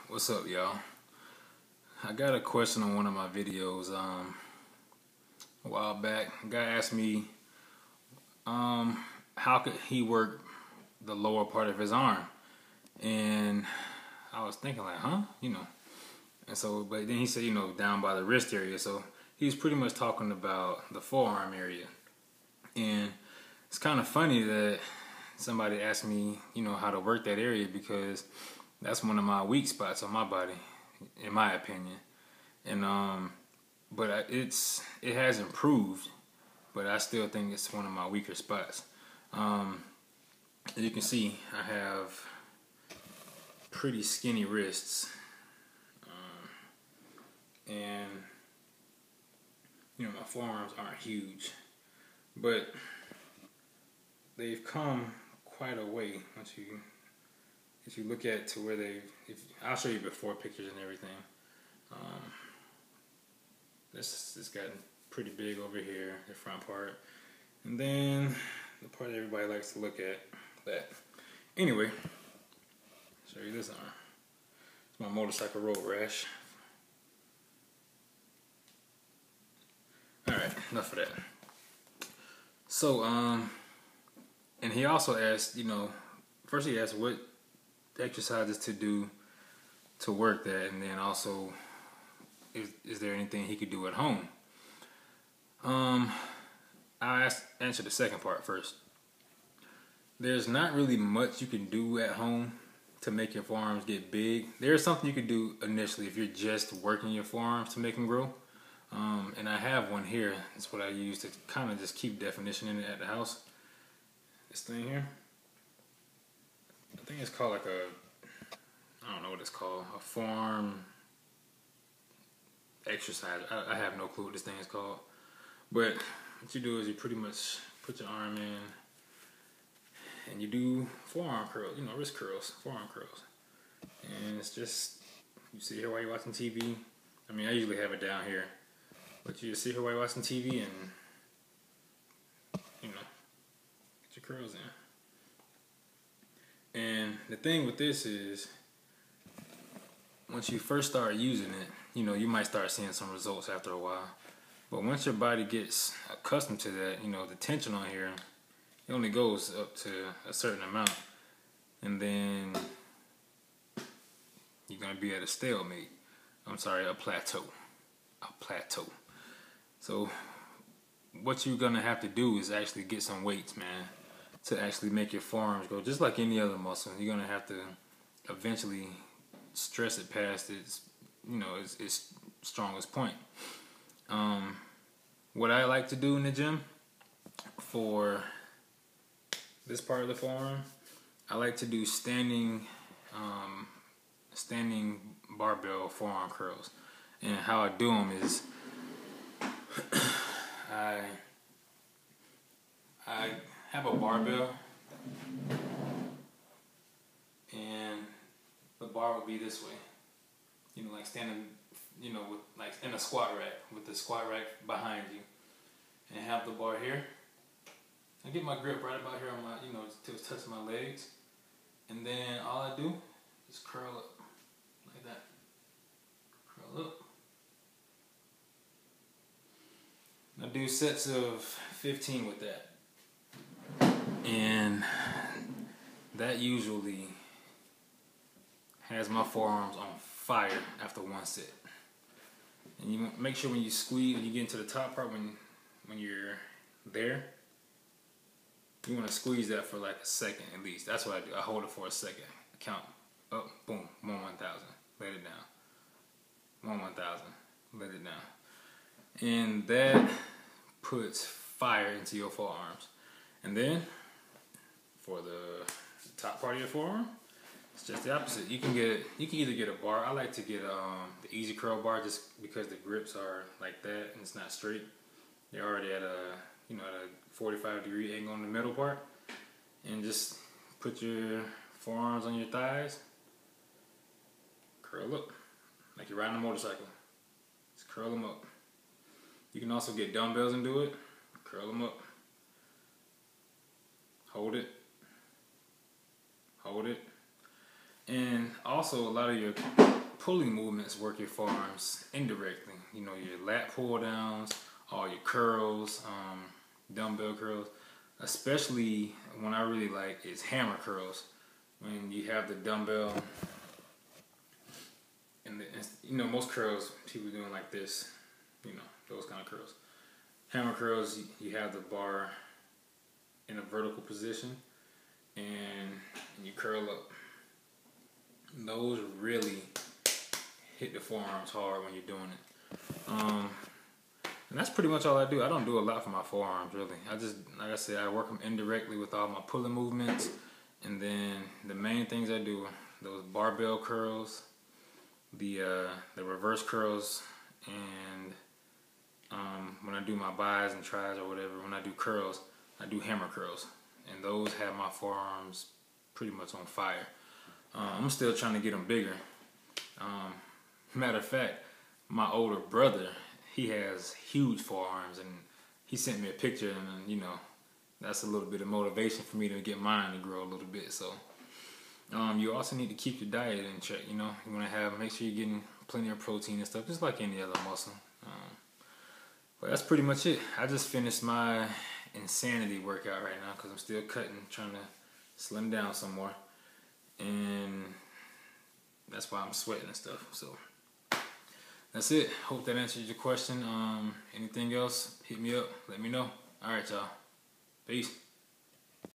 What's up, y'all? I got a question on one of my videos a while back. A guy asked me how could he work the lower part of his arm, and I was thinking like, and so, but then he said, down by the wrist area. So he was pretty much talking about the forearm area, and it's kind of funny that somebody asked me, how to work that area, because that's one of my weak spots on my body, in my opinion. And but it has improved, but I still think it's one of my weaker spots. As you can see, I have pretty skinny wrists, and my forearms aren't huge, but they've come quite a way once you. If you look at to where I'll show you before pictures and everything. It's gotten pretty big over here, the front part, and then the part that everybody likes to look at. That anyway, show you this arm. It's my motorcycle road rash. All right, enough of that. So and he also asked, first he asked what exercises to do to work that, and then also is there anything he could do at home. I'll answer the second part first. There's not really much you can do at home to make your forearms get big. There's something you can do initially if you're just working your forearms to make them grow, and I have one here. That's what I use to kind of just keep definition in it at the house. This thing here, I think it's called I don't know what it's called, a forearm exercise. I have no clue what this thing is called. But what you do is you pretty much put your arm in and you do forearm curls, wrist curls, forearm curls. And it's just, you sit here while you're watching TV. I mean, I usually have it down here. But you just sit here while you're watching TV and, get your curls in. And the thing with this is, once you first start using it, you might start seeing some results after a while. But once your body gets accustomed to that, the tension on here, it only goes up to a certain amount. And then you're going to be at a stalemate. A plateau. A plateau. So what you're going to have to do is actually get some weights, man, to actually make your forearms grow. Just like any other muscle, you're going to have to eventually stress it past its strongest point. What I like to do in the gym for this part of the forearm, I like to do standing barbell forearm curls. And how I do them is I have a barbell, and the bar would be this way. Like standing, with like in a squat rack, with the squat rack behind you, and have the bar here. I get my grip right about here on my, till it's touching my legs, and then all I do is curl up like that. Curl up. I do sets of 15 with that, and that usually has my forearms on fire after one set. And you make sure when you squeeze, when you get into the top part, when you're there, you want to squeeze that for like a second at least. That's what I do. I hold it for a second. Count up, boom, 1/1000. Let it down. 1/1000. Let it down. And that puts fire into your forearms. And then for the top part of your forearm, it's just the opposite. You can either get a bar. I like to get the easy curl bar, just because the grips are like that and it's not straight. They're already at a at a 45-degree angle on the middle part, and just put your forearms on your thighs. Curl up like you're riding a motorcycle. Just curl them up. You can also get dumbbells and do it. Curl them up. Hold it. Hold it. And also a lot of your pulling movements work your forearms indirectly. You know, your lat pull downs, all your curls, dumbbell curls. Especially one I really like is hammer curls. When you have the dumbbell, and you know, most curls people doing like this, you know, those kind of curls. Hammer curls, you have the bar in a vertical position, and you curl up. Those really hit the forearms hard when you're doing it. And that's pretty much all I do. I don't do a lot for my forearms, really. I just, like I said, I work them indirectly with all my pulling movements. And then the main things I do, those barbell curls, the reverse curls, and when I do my bis and tris or whatever, when I do curls, I do hammer curls. And those have my forearms pretty much on fire. I'm still trying to get them bigger. Matter of fact, my older brother, he has huge forearms, and he sent me a picture, and you know, that's a little bit of motivation for me to get mine to grow a little bit. So you also need to keep your diet in check. You know, you want to make sure you're getting plenty of protein and stuff, just like any other muscle. But that's pretty much it. I just finished my insanity workout right now because I'm still cutting, trying to slim down some more, and that's why I'm sweating and stuff. So that's it. Hope that answers your question. Anything else, hit me up. Let me know. All right, y'all. Peace.